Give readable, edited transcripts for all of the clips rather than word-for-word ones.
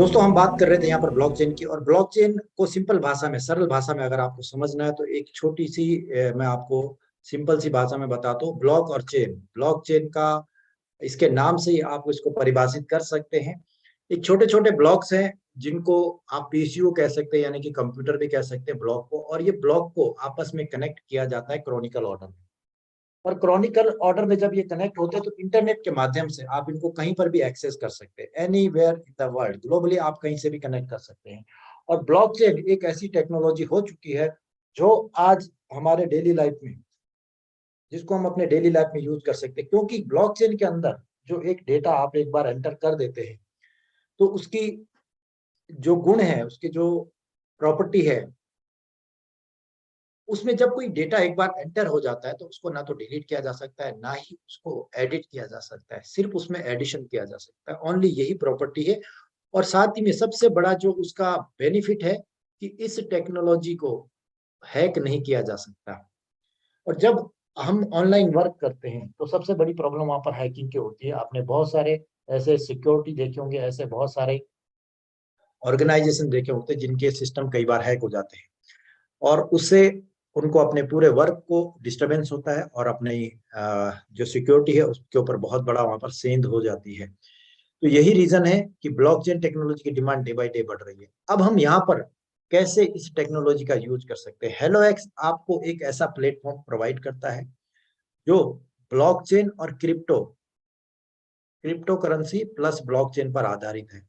दोस्तों हम बात कर रहे थे यहाँ पर ब्लॉकचेन की। और ब्लॉकचेन को सिंपल भाषा में, सरल भाषा में अगर आपको समझना है तो एक छोटी सी मैं आपको सिंपल सी भाषा में बताता हूँ। ब्लॉक और चेन, ब्लॉकचेन का इसके नाम से ही आप इसको परिभाषित कर सकते हैं। एक छोटे छोटे ब्लॉक्स हैं जिनको आप पीसीयू कह सकते हैं, यानी कि कंप्यूटर भी कह सकते हैं ब्लॉक को। और ये ब्लॉक को आपस में कनेक्ट किया जाता है क्रॉनिकल ऑर्डर में। और क्रॉनिकल ऑर्डर में जब ये कनेक्ट होते हैं तो इंटरनेट के माध्यम से आप इनको कहीं पर भी एक्सेस कर सकते हैं। Anywhere in the world, globally आप कहीं से भी कनेक्ट कर सकते हैं। और ब्लॉकचेन एक ऐसी टेक्नोलॉजी हो चुकी है जो आज हमारे डेली लाइफ में, जिसको हम अपने डेली लाइफ में यूज कर सकते हैं। क्योंकि ब्लॉकचेन के अंदर जो एक डेटा आप एक बार एंटर कर देते हैं तो उसकी जो गुण है, उसकी जो प्रॉपर्टी है, उसमें जब कोई डेटा एक बार एंटर हो जाता है तो उसको ना तो डिलीट किया जा सकता है, ना ही उसको एडिट किया जा सकता है। सिर्फ उसमें एडिशन किया जा सकता है, ओनली यही प्रॉपर्टी है। और साथ ही में सबसे बड़ा जो उसका बेनिफिट है कि इस टेक्नोलॉजी को हैक नहीं किया जा सकता। और जब हम ऑनलाइन वर्क करते हैं तो सबसे बड़ी प्रॉब्लम वहां पर हैकिंग की होती है। आपने बहुत सारे ऐसे सिक्योरिटी देखे होंगे, ऐसे बहुत सारे ऑर्गेनाइजेशन देखे होते हैं जिनके सिस्टम कई बार हैक हो जाते हैं, और उससे उनको अपने पूरे वर्क को डिस्टरबेंस होता है और अपनी जो सिक्योरिटी है उसके ऊपर बहुत बड़ा वहां पर सेंध हो जाती है। तो यही रीजन है कि ब्लॉकचेन टेक्नोलॉजी की डिमांड डे बाय डे बढ़ रही है। अब हम यहाँ पर कैसे इस टेक्नोलॉजी का यूज कर सकते हैं। हेलो एक्स आपको एक ऐसा प्लेटफॉर्म प्रोवाइड करता है जो ब्लॉकचेन और क्रिप्टो करेंसी प्लस ब्लॉकचेन पर आधारित है।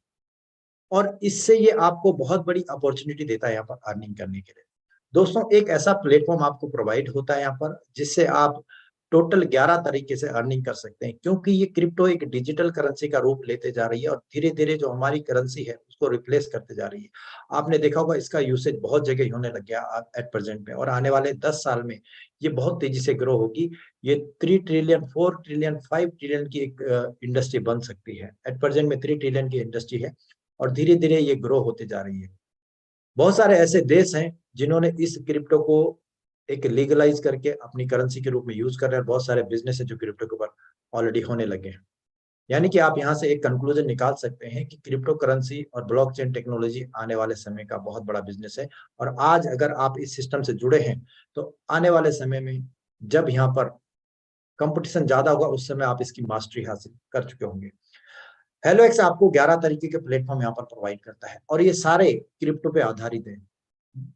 और इससे ये आपको बहुत बड़ी अपॉर्चुनिटी देता है यहाँ पर अर्निंग करने के लिए। दोस्तों एक ऐसा प्लेटफॉर्म आपको प्रोवाइड होता है यहाँ पर जिससे आप टोटल 11 तरीके से अर्निंग कर सकते हैं। क्योंकि ये क्रिप्टो एक डिजिटल करेंसी का रूप लेते जा रही है और धीरे धीरे जो हमारी करेंसी है उसको रिप्लेस करते जा रही है। आपने देखा होगा इसका यूसेज बहुत जगह होने लग गया एट प्रेजेंट में, और आने वाले 10 साल में ये बहुत तेजी से ग्रो होगी। ये 3 ट्रिलियन, 4 ट्रिलियन, 5 ट्रिलियन की एक इंडस्ट्री बन सकती है। एट प्रेजेंट में 3 ट्रिलियन की इंडस्ट्री है और धीरे धीरे ये ग्रो होते जा रही है। बहुत सारे ऐसे देश हैं जिन्होंने इस क्रिप्टो को एक लीगलाइज करके अपनी करेंसी के रूप में यूज कर रहे हैं। बहुत सारे बिजनेस है जो क्रिप्टो के ऊपर ऑलरेडी होने लगे हैं। यानी कि आप यहाँ से एक कंक्लूजन निकाल सकते हैं कि क्रिप्टो करेंसी और ब्लॉकचेन टेक्नोलॉजी आने वाले समय का बहुत बड़ा बिजनेस है। और आज अगर आप इस सिस्टम से जुड़े हैं तो आने वाले समय में जब यहाँ पर कंपटीशन ज्यादा होगा उस समय आप इसकी मास्टरी हासिल कर चुके होंगे। हेलो एक्स आपको 11 तरीके के प्लेटफॉर्म यहाँ पर प्रोवाइड करता है और ये सारे क्रिप्टो पे आधारित है।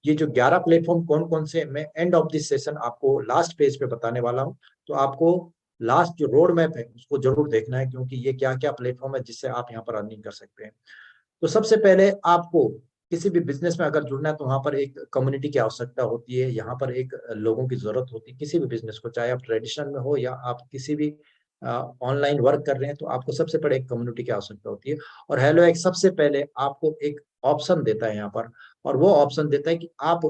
ये जो 11 प्लेटफॉर्म कौन कौन से, मैं एंड ऑफ दिस सेशन आपको लास्ट पेज पे बताने वाला हूँ। तो आपको लास्ट जो रोड मैप है उसको जरूर देखना है, क्योंकि ये क्या क्या प्लेटफॉर्म है जिससे आप यहाँ पर अर्निंग कर सकते हैं। तो सबसे पहले आपको किसी भी बिजनेस में अगर जुड़ना है तो वहां पर एक कम्युनिटी की आवश्यकता होती है। यहाँ पर एक लोगों की जरूरत होती है किसी भी बिजनेस को, चाहे आप ट्रेडिशनल में हो या आप किसी भी ऑनलाइन वर्क कर रहे हैं, तो आपको सबसे पहले एक कम्युनिटी की आवश्यकता होती है। और हेलो एक सबसे पहले आपको एक ऑप्शन देता है यहाँ पर, और वो ऑप्शन देता है कि आप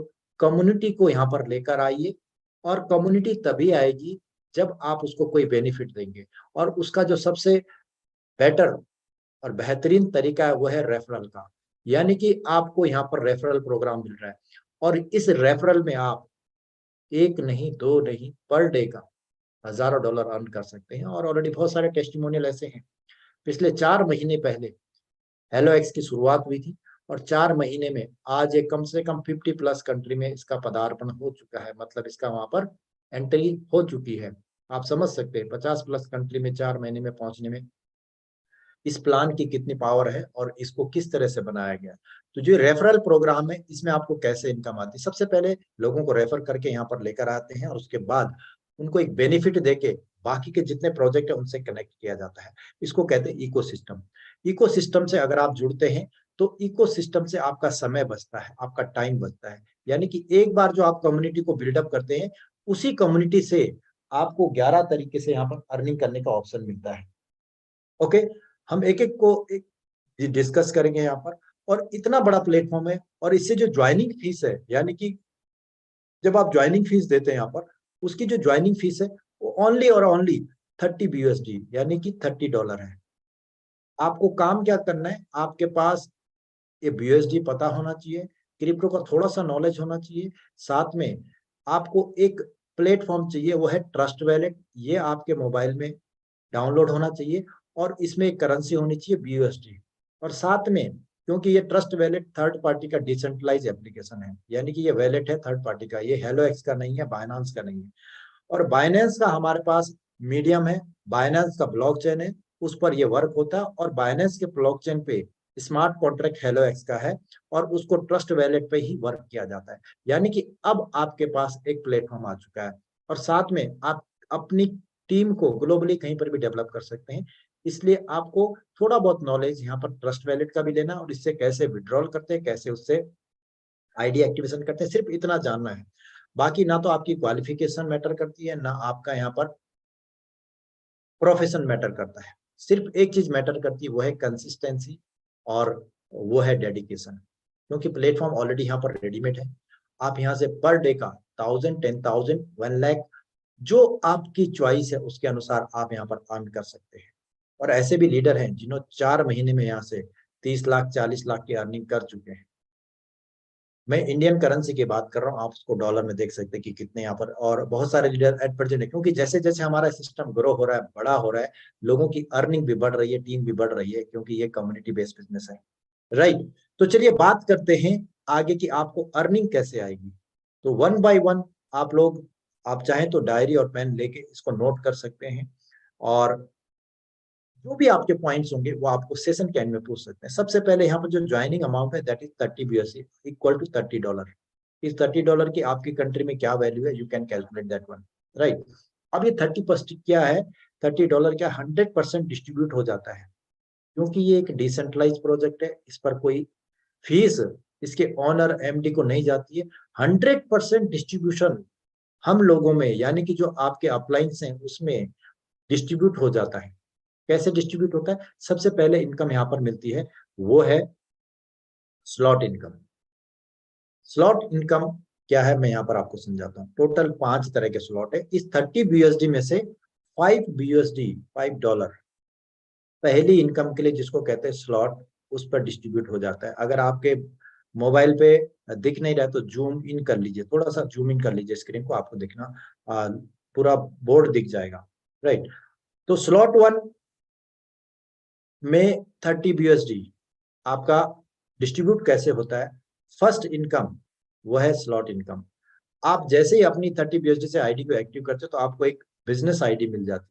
कम्युनिटी को यहाँ पर लेकर आइए। और कम्युनिटी तभी आएगी जब आप उसको कोई बेनिफिट देंगे। और उसका जो सबसे बेटर और बेहतरीन तरीका है वो है रेफरल का। यानी कि आपको यहाँ पर रेफरल प्रोग्राम मिल रहा है, और इस रेफरल में आप एक नहीं, दो नहीं, पर डे का हजारों डॉलर अर्न कर सकते हैं। और ऑलरेडी बहुत सारे टेस्टिमोनियल ऐसे हैं। पिछले 4 महीने पहले हेलो एक्स की शुरुआत हुई थी, और 4 महीने में आज एक कम से कम 50 प्लस कंट्री में इसका पदार्पण हो चुका है। मतलब इसका वहां पर एंट्री हो चुकी है। आप समझ सकते हैं 50 प्लस कंट्री में 4 महीने में पहुंचने में इस प्लान की कितनी पावर है और इसको किस तरह से बनाया गया। तो जो रेफरल प्रोग्राम है इसमें आपको कैसे इनकम आती है, सबसे पहले लोगों को रेफर करके यहाँ पर लेकर आते हैं और उसके बाद उनको एक बेनिफिट देके बाकी के जितने प्रोजेक्ट है उनसे कनेक्ट किया जाता है। इसको कहते हैं इकोसिस्टम। इकोसिस्टम से अगर आप जुड़ते हैं तो इकोसिस्टम से आपका समय बचता है, आपका टाइम बचता है। यानी कि एक बार जो आप कम्युनिटी को बिल्डअप करते हैं उसी कम्युनिटी से आपको 11 तरीके से यहाँ पर अर्निंग करने का ऑप्शन मिलता है। ओके, हम एक एक को एक डिस्कस करेंगे यहाँ पर। और इतना बड़ा प्लेटफॉर्म है, और इससे जो ज्वाइनिंग फीस है, यानी कि जब आप ज्वाइनिंग फीस देते हैं यहाँ पर, उसकी जो ज्वाइनिंग फीस है वो ओनली और ओनली 30 BUSD यानी कि $30 है। आपको काम क्या करना है, आपके पास ये BUSD पता होना चाहिए, क्रिप्टो का थोड़ा सा नॉलेज होना चाहिए, साथ में आपको एक प्लेटफॉर्म चाहिए, वो है ट्रस्ट वैलेट। ये आपके मोबाइल में डाउनलोड होना चाहिए और इसमें एक करेंसी होनी चाहिए BUSD। और साथ में क्योंकि ये ट्रस्ट वैलेट थर्ड पार्टी का डिसेंट्रलाइज एप्लीकेशन है, यानी कि ये वैलेट है थर्ड पार्टी का, ये हेलो एक्स का नहीं है, बाइनांस का नहीं है। और बाइनेंस का हमारे पास मीडियम है, बाइनेंस का ब्लॉकचेन है, उस पर ये वर्क होता है, और बाइनेंस के ब्लॉकचेन पे स्मार्ट कॉन्ट्रैक्ट हेलो एक्स का है, और उसको ट्रस्ट वैलेट पे ही वर्क किया जाता है। यानी कि अब आपके पास एक प्लेटफॉर्म आ चुका है, और साथ में आप अपनी टीम को ग्लोबली कहीं पर भी डेवलप कर सकते हैं। इसलिए आपको थोड़ा बहुत नॉलेज यहाँ पर ट्रस्ट वैलेट का भी लेना, और इससे कैसे विड्रॉल करते हैं, कैसे उससे आईडी एक्टिवेशन करते हैं, सिर्फ इतना जानना है। बाकी ना तो आपकी क्वालिफिकेशन मैटर करती है, ना आपका यहाँ पर प्रोफेशन मैटर करता है। सिर्फ एक चीज मैटर करती है, वो है कंसिस्टेंसी, और वो है डेडिकेशन। क्योंकि प्लेटफॉर्म ऑलरेडी यहाँ पर रेडीमेड है। आप यहाँ से पर डे का 1000, 10,000, 1 लाख, जो आपकी चॉइस है उसके अनुसार आप यहाँ पर अर्न कर सकते हैं। और ऐसे भी लीडर हैं जिन्होंने 4 महीने में यहाँ से 30 लाख 40 लाख की अर्निंग कर चुके हैं। मैं इंडियन करेंसी की बात कर रहा हूँ, आप उसको डॉलर में देख सकते हैं कि कितने यहाँ पर, और बहुत सारे लीडर एट प्रेजेंट है। क्योंकि जैसे जैसे हमारा सिस्टम ग्रो हो रहा है, बड़ा हो रहा है, लोगों की अर्निंग भी बढ़ रही है, टीम भी बढ़ रही है, क्योंकि ये कम्युनिटी बेस्ड बिजनेस है। राइट। तो चलिए बात करते हैं आगे की आपको अर्निंग कैसे आएगी। तो वन बाय वन आप लोग, आप चाहें तो डायरी और पेन लेके इसको नोट कर सकते हैं, और जो भी आपके पॉइंट्स होंगे वो आपको सेशन के एंड में पूछ सकते हैं। सबसे पहले यहाँ पर जो ज्वाइनिंग अमाउंट है that is 30 BSC equal to $30। इस $30 की आपकी कंट्री में क्या वैल्यू है, you can calculate that one. Right. अब ये 30% क्या है, $30 क्या 100% डिस्ट्रीब्यूट हो जाता है, क्योंकि ये एक डिसेंट्रलाइज प्रोजेक्ट है। इस पर कोई फीस इसके ऑनर एमडी को नहीं जाती है। 100% डिस्ट्रीब्यूशन हम लोगों में, यानी कि जो आपके अपलाइंस हैं उसमें डिस्ट्रीब्यूट हो जाता है। कैसे डिस्ट्रीब्यूट होता है, सबसे पहले इनकम यहाँ पर मिलती है, वो है स्लॉट इनकम। स्लॉट इनकम क्या है, मैं यहाँ पर आपको समझाता हूँ। टोटल 5 तरह के स्लॉट है। इस 30 BUSD में से 5 BUSD, $5 पहली इनकम के लिए, जिसको कहते हैं स्लॉट, उस पर डिस्ट्रीब्यूट हो जाता है। अगर आपके मोबाइल पे दिख नहीं रहा तो जूम इन कर लीजिए, थोड़ा सा जूम इन कर लीजिए स्क्रीन को, आपको दिखना पूरा बोर्ड दिख जाएगा। राइट। तो स्लॉट 1 में 30 BUSD आपका डिस्ट्रीब्यूट कैसे होता है। फर्स्ट इनकम वो है स्लॉट इनकम। आप जैसे ही अपनी 30 BUSD से आईडी को एक्टिव करते हो तो आपको एक बिजनेस आईडी मिल जाती है,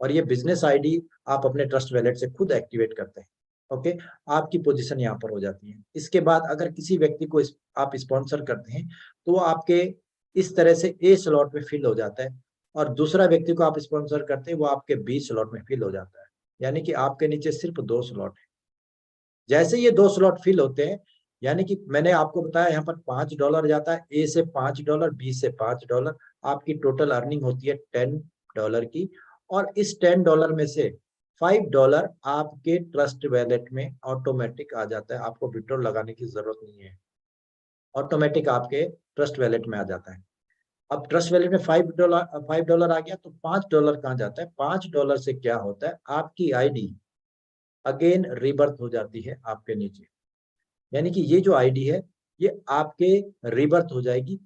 और ये बिजनेस आईडी आप अपने ट्रस्ट वैलेट से खुद एक्टिवेट करते हैं। ओके। आपकी पोजीशन यहाँ पर हो जाती है। इसके बाद अगर किसी व्यक्ति को आप स्पॉन्सर करते हैं तो वो आपके इस तरह से ए स्लॉट में फिल हो जाता है, और दूसरा व्यक्ति को आप स्पॉन्सर करते हैं वो आपके बी स्लॉट में फिल हो जाता है। यानी कि आपके नीचे सिर्फ 2 स्लॉट है। जैसे ये 2 स्लॉट फिल होते हैं, यानी कि मैंने आपको बताया यहाँ पर $5 जाता है, ए से $5, बी से $5, आपकी टोटल अर्निंग होती है $10 की। और इस $10 में से $5 आपके ट्रस्ट वैलेट में ऑटोमेटिक आ जाता है, आपको विड्रॉ लगाने की जरूरत नहीं है, ऑटोमेटिक आपके ट्रस्ट वैलेट में आ जाता है। अब ट्रस्ट वैलेट में $5 आ गया, तो $5 कहाँ जाता है, $5 से क्या होता है, आपकी आईडी अगेन रिबर्थ हो जाती है आपके नीचे। यानी कि ये जो आईडी है ये आपके रिबर्थ हो जाएगी।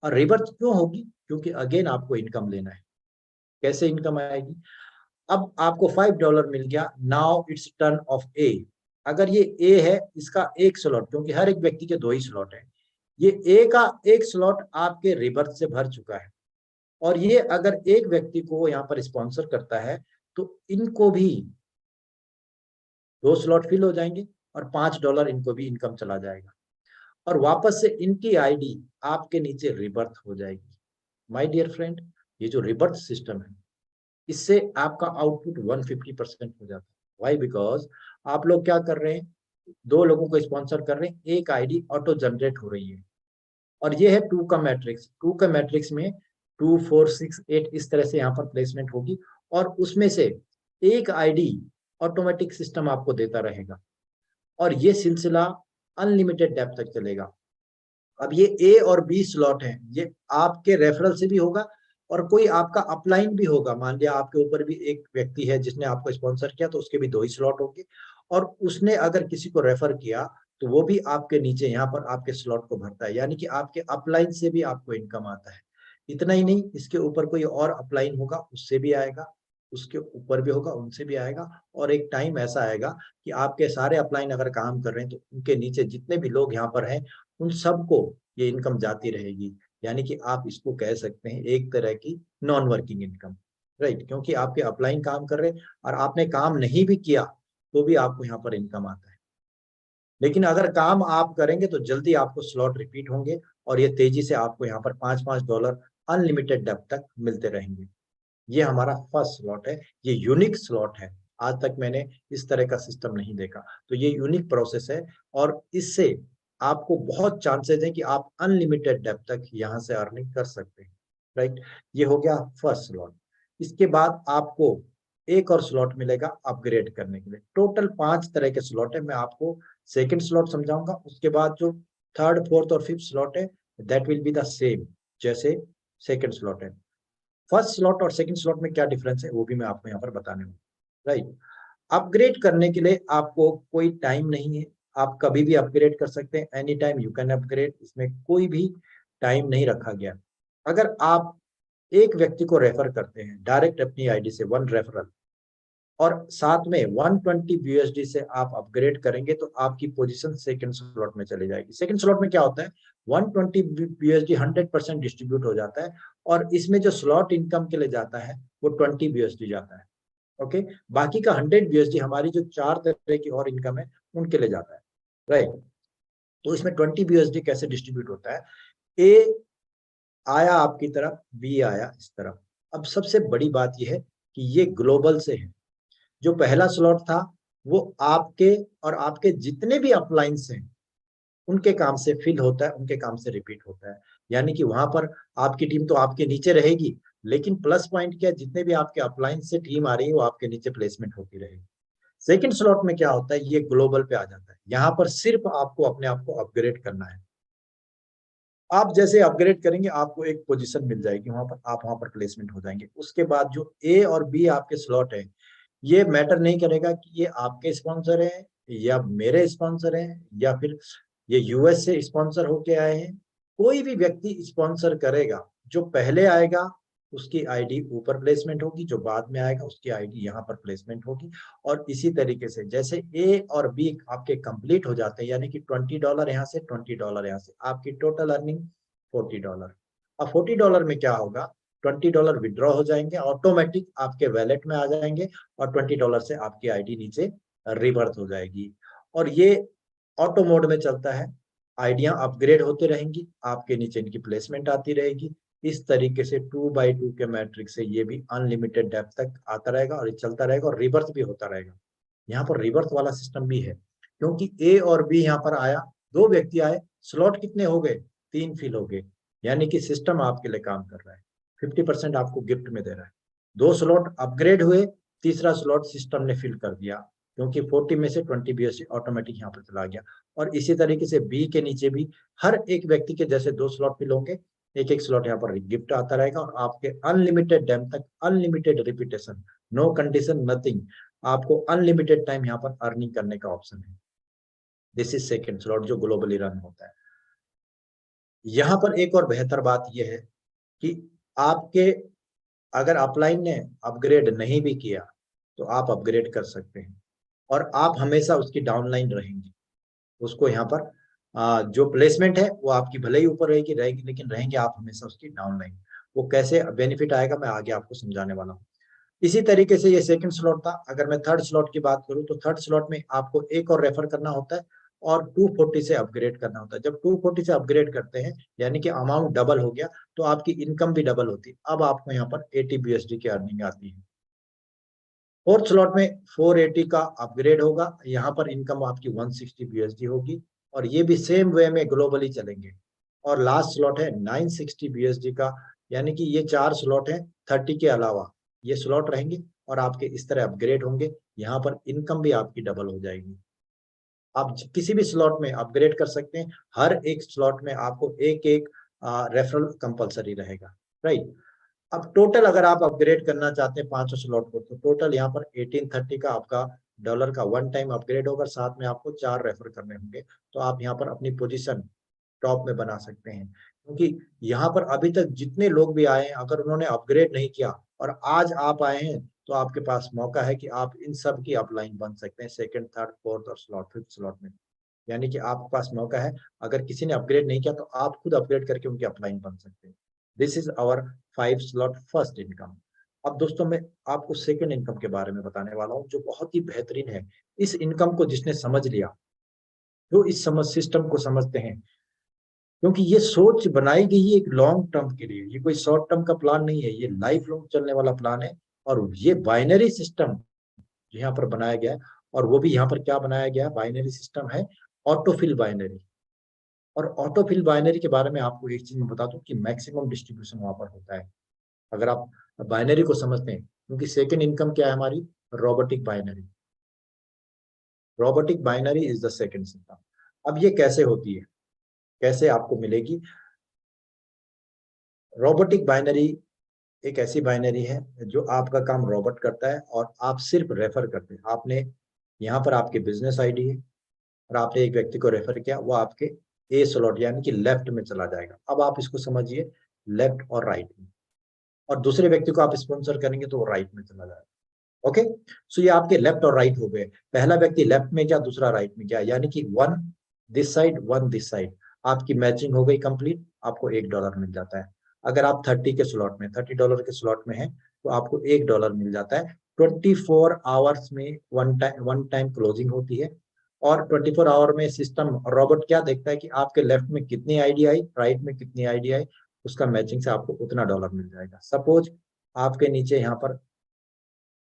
और रिबर्थ क्यों होगी, क्योंकि अगेन आपको इनकम लेना है। कैसे इनकम आएगी, अब आपको $5 मिल गया, नाउ इट्स टर्न ऑफ ए। अगर ये ए है, इसका एक स्लॉट, क्योंकि हर एक व्यक्ति के 2 ही स्लॉट है, ये ए का एक स्लॉट आपके रिबर्थ से भर चुका है। और ये अगर एक व्यक्ति को यहाँ पर स्पॉन्सर करता है तो इनको भी 2 स्लॉट फिल हो जाएंगे, और $5 इनको भी इनकम चला जाएगा, और वापस से इनकी आईडी आपके नीचे रिबर्थ हो जाएगी। माय डियर फ्रेंड, ये जो रिबर्थ सिस्टम है, इससे आपका आउटपुट 150% हो जाता है। वाई, बिकॉज आप लोग क्या कर रहे हैं, 2 लोगों को स्पॉन्सर कर रहे हैं, एक आईडी ऑटो जनरेट हो रही है। और ये है 2 का मैट्रिक्स। 2 का मैट्रिक्स में 2, 4, 6, 8 इस तरह से यहाँ पर प्लेसमेंट होगी, और उसमें से एक आईडी ऑटोमेटिक सिस्टम आपको देता रहेगा, और ये सिलसिला अनलिमिटेड डेप्थ तक चलेगा। अब ये ए और बी स्लॉट है, ये आपके रेफरल से भी होगा, और कोई आपका अपलाइन भी होगा। मान लिया आपके ऊपर भी एक व्यक्ति है जिसने आपको स्पॉन्सर किया, तो उसके भी 2 ही स्लॉट होंगे, और उसने अगर किसी को रेफर किया तो वो भी आपके नीचे यहाँ पर आपके स्लॉट को भरता है। यानी कि आपके अपलाइन से भी आपको इनकम आता है। इतना ही नहीं, इसके ऊपर कोई और अपलाइन होगा उससे भी आएगा। उसके ऊपर भी होगा, उनसे भी आएगा। और एक टाइम ऐसा आएगा कि आपके सारे अपलाइन अगर काम कर रहे हैं तो उनके नीचे जितने भी लोग यहाँ पर हैं उन सबको ये इनकम जाती रहेगी। यानी कि आप इसको कह सकते हैं एक तरह की नॉन वर्किंग इनकम, राइट। क्योंकि आपके अपलाइन काम कर रहे हैं और आपने काम नहीं भी किया तो भी आपको यहाँ पर इनकम आता है। लेकिन अगर काम आप करेंगे तो जल्दी आपको स्लॉट रिपीट होंगे और ये तेजी से आपको यहाँ पर $5-5 अनलिमिटेड डेप्थ तक मिलते रहेंगे। ये हमारा फर्स्ट स्लॉट है, ये यूनिक स्लॉट है। आज तक मैंने इस तरह का सिस्टम नहीं देखा। तो ये यूनिक प्रोसेस है और इससे आपको बहुत चांसेस है कि आप अनलिमिटेड डेप्थ तक यहाँ से अर्निंग कर सकते हैं, राइट। ये हो गया फर्स्ट स्लॉट। इसके बाद आपको एक और स्लॉट मिलेगा अपग्रेड करने के लिए। टोटल 5 तरह के स्लॉट है। मैं आपको सेकंड स्लॉट समझाऊंगा, उसके बाद जो थर्ड, फोर्थ और फिफ्थ स्लॉट है that will be the same जैसे सेकंड स्लॉट है। फर्स्ट स्लॉट और सेकंड स्लॉट में क्या डिफरेंस है वो भी मैं आपको यहाँ पर बताने हूँ, राइट। अपग्रेड करने के लिए आपको कोई टाइम नहीं है, आप कभी भी अपग्रेड कर सकते हैं, any time you can upgrade. इसमें कोई भी टाइम नहीं रखा गया। अगर आप एक व्यक्ति को रेफर करते हैं डायरेक्ट अपनी आईडी से, 1 रेफरल, और साथ में 120 यूएसडी से आप अपग्रेड करेंगे तो आपकी पोजीशन सेकंड स्लॉट में चली जाएगी। सेकंड स्लॉट में क्या होता है, 120 यूएसडी 100% डिस्ट्रीब्यूट हो जाता है और इसमें जो स्लॉट इनकम के लिए जाता है वो 20 यूएसडी जाता है। ओके, बाकी का 100 यूएसडी हमारी जो 4 तरह की और इनकम है उनके लिए जाता है, राइट। तो इसमें 20 यूएसडी कैसे डिस्ट्रीब्यूट होता है, ए आया आपकी तरफ, बी आया इस तरफ। अब सबसे बड़ी बात यह है कि ये ग्लोबल से है। जो पहला स्लॉट था वो आपके और आपके जितने भी अपलाइंस हैं उनके काम से फिल होता है, उनके काम से रिपीट होता है। यानी कि वहां पर आपकी टीम तो आपके नीचे रहेगी, लेकिन प्लस पॉइंट क्या है, जितने भी आपके अपलाइंस से टीम आ रही है वो आपके नीचे प्लेसमेंट होती रहेगी। सेकंड स्लॉट में क्या होता है, ये ग्लोबल पे आ जाता है। यहाँ पर सिर्फ आपको अपने आप को अपग्रेड करना है। आप जैसे अपग्रेड करेंगे आपको एक पोजीशन मिल जाएगी वहां पर, आप वहां पर प्लेसमेंट हो जाएंगे। उसके बाद जो ए और बी आपके स्लॉट है, ये मैटर नहीं करेगा कि ये आपके स्पॉन्सर हैं या मेरे स्पॉन्सर हैं या फिर ये यूएस से स्पॉन्सर होके आए हैं। कोई भी व्यक्ति स्पॉन्सर करेगा, जो पहले आएगा उसकी आईडी ऊपर प्लेसमेंट होगी, जो बाद में आएगा उसकी आईडी यहाँ पर प्लेसमेंट होगी। और इसी तरीके से जैसे ए और बी आपके कंप्लीट हो जाते हैं, यानी कि $20 यहाँ से, $20 यहाँ से, आपकी टोटल अर्निंग $40। अब $40 में क्या होगा, $20 विड्रॉ हो जाएंगे, ऑटोमेटिक आपके वैलेट में आ जाएंगे और $20 से आपकी आईडी नीचे रिवर्स हो जाएगी। और ये ऑटो मोड में चलता है, आईडियां अपग्रेड होते रहेंगी, आपके नीचे इनकी प्लेसमेंट आती रहेगी। इस तरीके से 2x2 के मैट्रिक्स से ये भी अनलिमिटेड डेप्थ तक आता रहेगा और ये चलता रहेगा और रिवर्स भी होता रहेगा। यहाँ पर रिवर्स वाला सिस्टम भी है, क्योंकि ए और बी यहाँ पर आया, 2 व्यक्ति आए, स्लॉट कितने हो गए, 3 फिल हो गए। यानी कि सिस्टम आपके लिए काम कर रहा है, 50% आपको गिफ्ट में दे रहा है। 2 स्लॉट अपग्रेड हुए, तीसरा स्लॉट सिस्टम ने फिल कर दिया, क्योंकि 40 में से 20 बीएससी ऑटोमेटिक यहाँ पर चला गया। और इसी तरीके से बी के नीचे भी हर एक व्यक्ति के जैसे 2 स्लॉट फिल होंगे, एक एक स्लॉट यहाँ पर गिफ्ट आता रहेगा और आपके अनलिमिटेड टाइम तक, unlimited repetition, no condition, nothing, आपको अनलिमिटेड टाइम यहाँ पर अर्निंग करने का ऑप्शन है। दिस इज सेकंड स्लॉट जो ग्लोबली रन होता है। यहाँ पर एक और बेहतर बात यह है कि आपके अगर अपलाइन ने अपग्रेड नहीं भी किया तो आप अपग्रेड कर सकते हैं और आप हमेशा उसकी डाउनलाइन रहेंगे। उसको यहाँ पर जो प्लेसमेंट है वो आपकी भले ही ऊपर रहेगी रहेगी, लेकिन रहेंगे आप हमेशा उसकी डाउनलाइन। वो कैसे बेनिफिट आएगा मैं आगे आपको समझाने वाला हूँ। इसी तरीके से ये सेकंड स्लॉट था। अगर मैं थर्ड स्लॉट की बात करूं तो थर्ड स्लॉट में आपको एक और रेफर करना होता है और 240 से अपग्रेड करना होता है। जब 240 से अपग्रेड करते हैं यानी कि अमाउंट डबल हो गया तो आपकी इनकम भी डबल होती है। अब आपको यहाँ पर 80 बीएसडी की अर्निंग आती है। फोर्थ स्लॉट में 480 का अपग्रेड होगा, यहाँ पर इनकम आपकी 160 बीएसडी होगी और ये भी सेम वे में ग्लोबली चलेंगे। और लास्ट स्लॉट है 960 बीएसडी का, यानी कि ये 4 स्लॉट है 30 के अलावा ये स्लॉट रहेंगे और आपके इस तरह अपग्रेड होंगे। यहाँ पर इनकम भी आपकी डबल हो जाएगी। आप किसी भी स्लॉट में अपग्रेड कर सकते हैं, हर एक स्लॉट में आपको एक एक रेफरल कंपलसरी रहेगा, राइट। अब टोटल अगर आप अपग्रेड करना चाहते हैं 5 स्लॉट को तो टोटल यहाँ पर 1830 का आपका डॉलर का वन टाइम अपग्रेड होगा, साथ में आपको 4 रेफर करने होंगे। तो आप यहाँ पर अपनी पोजीशन टॉप में बना सकते हैं, क्योंकि यहाँ पर अभी तक जितने लोग भी आए हैं अगर उन्होंने अपग्रेड नहीं किया और आज आप आए हैं तो आपके पास मौका है कि आप इन सब की अपलाइन बन सकते हैं सेकंड, थर्ड, फोर्थ और फिफ्थ स्लॉट में। यानी कि आपके पास मौका है, अगर किसी ने अपग्रेड नहीं किया तो आप खुद अपग्रेड करके उनके अपलाइन बन सकते हैं। This is our 5 slot first income. अब दोस्तों मैं आपको सेकंड इनकम के बारे में बताने वाला हूँ, जो बहुत ही बेहतरीन है। इस इनकम को जिसने समझ लिया, जो इस समझ सिस्टम को समझते हैं, क्योंकि ये सोच बनाई गई है एक लॉन्ग टर्म के लिए, ये कोई शॉर्ट टर्म का प्लान नहीं है, ये लाइफ लॉन्ग चलने वाला प्लान है। और ये बाइनरी सिस्टम यहाँ पर बनाया गया है, और वो भी यहाँ पर क्या बनाया गया है, बाइनरी सिस्टम है, ऑटोफिल बाइनरी। और ऑटोफिल बाइनरी के बारे में आपको एक चीज मैं बता दूं कि मैक्सिमम डिस्ट्रीब्यूशन वहां पर होता है, अगर आप बाइनरी को समझते हैं। क्योंकि सेकेंड इनकम क्या है हमारी, robotic binary. Robotic binary is the second system. अब ये कैसे होती है, कैसे आपको मिलेगी? रोबोटिक बाइनरी एक ऐसी बाइनरी है जो आपका काम रोबोट करता है, और आप सिर्फ रेफर करते हैं। आपने यहाँ पर आपके बिजनेस आईडी है, और आपने एक व्यक्ति को रेफर किया, वो आपके ए स्लॉट यानी कि लेफ्ट में चला जाएगा। अब आप इसको समझिए, लेफ्ट और राइट में। और दूसरे व्यक्ति को आप स्पॉन्सर करेंगे तो वो राइट में चला जाएगा। ओके, सो ये आपके लेफ्ट और राइट हो गए। पहला व्यक्ति लेफ्ट में गया, दूसरा राइट में गया, यानी कि one this side, one this side. आपकी मैचिंग हो गई कंप्लीट, आपको $1 मिल जाता है। अगर आप 30 के स्लॉट में, $30 के स्लॉट में है, तो आपको $1 मिल जाता है। 24 आवर्स में वन टाइम क्लोजिंग होती है। और 24 आवर में सिस्टम रोबोट क्या देखता है कि आपके लेफ्ट में कितनी आईडी आई, राइट में कितनी आईडी आई, उसका मैचिंग से आपको उतना डॉलर मिल जाएगा। सपोज आपके नीचे यहाँ पर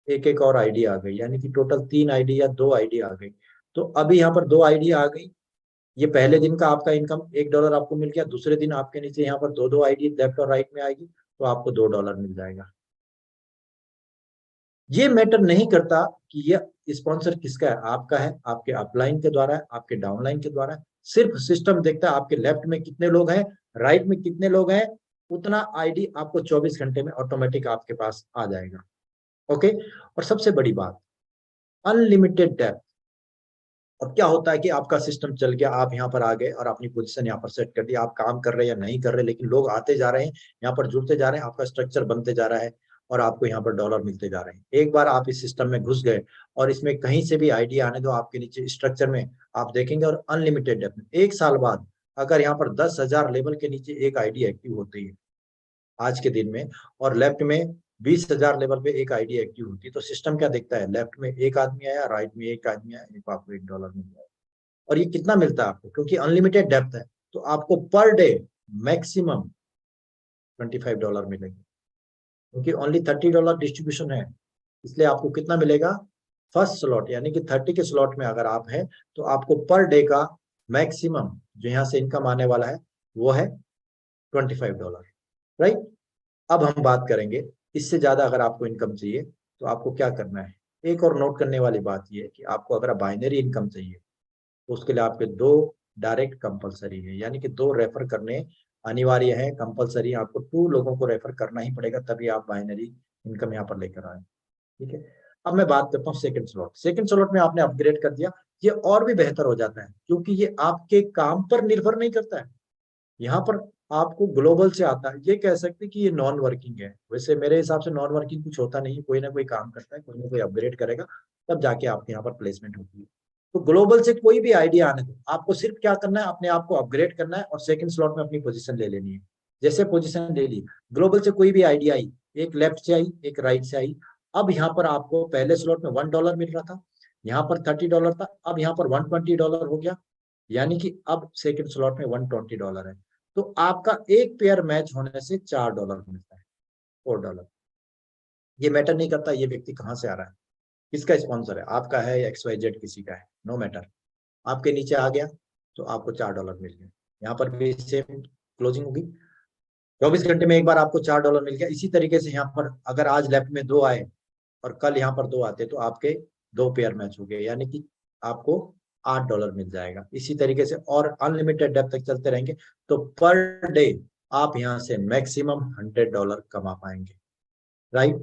एक एक और आईडी आ गई, यानी कि टोटल 3 आईडी या 2 आईडी आ गई। तो अभी यहाँ पर 2 आईडी आ गई। ये पहले दिन का आपका इनकम $1 आपको मिल गया। दूसरे दिन आपके नीचे यहाँ पर दो दो आईडी लेफ्ट और राइट में आएगी, तो आपको $2 मिल जाएगा। ये मैटर नहीं करता कि ये स्पॉन्सर किसका है, आपका है, आपके अपलाइन के द्वारा है, आपके डाउनलाइन के द्वारा है। सिर्फ सिस्टम देखता है आपके लेफ्ट में कितने लोग हैं, राइट में कितने लोग हैं, उतना आईडी आपको 24 घंटे में ऑटोमेटिक आपके पास आ जाएगा। ओके, और सबसे बड़ी बात, अनलिमिटेड डेप्थ। अब क्या होता है कि आपका सिस्टम चल गया, आप यहाँ पर आ गए और अपनी पोजीशन यहाँ पर सेट कर दी, आप काम कर रहे हैं या नहीं कर रहे, लेकिन लोग आते जा रहे हैं, यहाँ पर जुड़ते जा रहे हैं, आपका स्ट्रक्चर बनते जा रहा है, और आपको यहाँ पर डॉलर मिलते जा रहे हैं। एक बार आप इस सिस्टम में घुस गए, और इसमें कहीं से भी आइडिया आने दो, आपके नीचे स्ट्रक्चर में आप देखेंगे, और अनलिमिटेड डेप्थ में 1 साल बाद अगर यहाँ पर 10,000 लेवल के नीचे एक आईडी एक्टिव होती है आज के दिन में, और लेफ्ट में 20,000 लेवल पे एक आईडी एक्टिव होती है, तो सिस्टम क्या देखता है, लेफ्ट में एक आदमी आया, राइट में एक आदमी आया, एक आपको $1 मिल जाएगा। और ये कितना मिलता है आपको, क्योंकि अनलिमिटेड डेप्थ है, तो आपको पर डे मैक्सिमम $25 मिलेंगे, क्योंकि ओनली $30 डिस्ट्रीब्यूशन है। इसलिए आपको कितना मिलेगा, फर्स्ट स्लॉट यानी कि 30 के स्लॉट में अगर आप हैं, तो आपको पर डे का मैक्सिमम जो यहाँ से इनकम आने वाला है वो है $25। राइट, अब हम बात करेंगे, इससे ज्यादा अगर आपको इनकम चाहिए तो आपको क्या करना है। एक और नोट करने वाली बात यह है कि आपको अगर बाइनरी इनकम चाहिए, तो उसके लिए आपके 2 डायरेक्ट कंपलसरी है, यानी कि 2 रेफर करने अनिवार्य है, कंपलसरी। आपको 2 लोगों को रेफर करना ही पड़ेगा, तभी आप बाइनरी इनकम यहाँ पर लेकर आए। ठीक है, अब मैं बात करता हूँ सेकंड स्लॉट। सेकंड स्लॉट में आपने अपग्रेड कर दिया, ये और भी बेहतर हो जाता है, क्योंकि ये आपके काम पर निर्भर नहीं करता है। यहाँ पर आपको ग्लोबल से आता है, ये कह सकते हैं कि ये नॉन वर्किंग है। वैसे मेरे हिसाब से नॉन वर्किंग कुछ होता नहीं है, कोई ना कोई काम करता है, कोई ना कोई अपग्रेड करेगा, तब जाके आपके यहाँ पर प्लेसमेंट होती है। तो ग्लोबल से कोई भी आइडिया आने दो, आपको सिर्फ क्या करना है, अपने आप को अपग्रेड करना है, और सेकंड स्लॉट में अपनी पोजीशन ले लेनी है। जैसे पोजीशन ले ली, ग्लोबल से कोई भी आइडिया आई, एक लेफ्ट से आई, एक राइट से आई। अब यहाँ पर आपको पहले स्लॉट में $1 मिल रहा था, यहाँ पर $30 था, अब यहाँ पर $120 हो गया, यानी कि अब सेकंड स्लॉट में $120 है। तो आपका एक पेयर मैच होने से $4 मिलता है, $4। ये मैटर नहीं करता ये व्यक्ति कहाँ से आ रहा है, किसका स्पॉन्सर है, आपका है या XYZ किसी का है, नो मैटर। आपके नीचे आ गया तो आपको $4 मिल गया। यहाँ पर भी सेम क्लोजिंग होगी, 24 घंटे में एक बार आपको $4 मिल गया। इसी तरीके से यहाँ पर अगर आज लेफ्ट में 2 आए और कल यहाँ पर 2 आते, तो आपके 2 पेयर मैच हो गए, यानी कि आपको $8 मिल जाएगा। इसी तरीके से और अनलिमिटेड डेप्थ तक चलते रहेंगे, तो पर डे आप यहाँ से मैक्सिमम $100 कमा पाएंगे। राइट,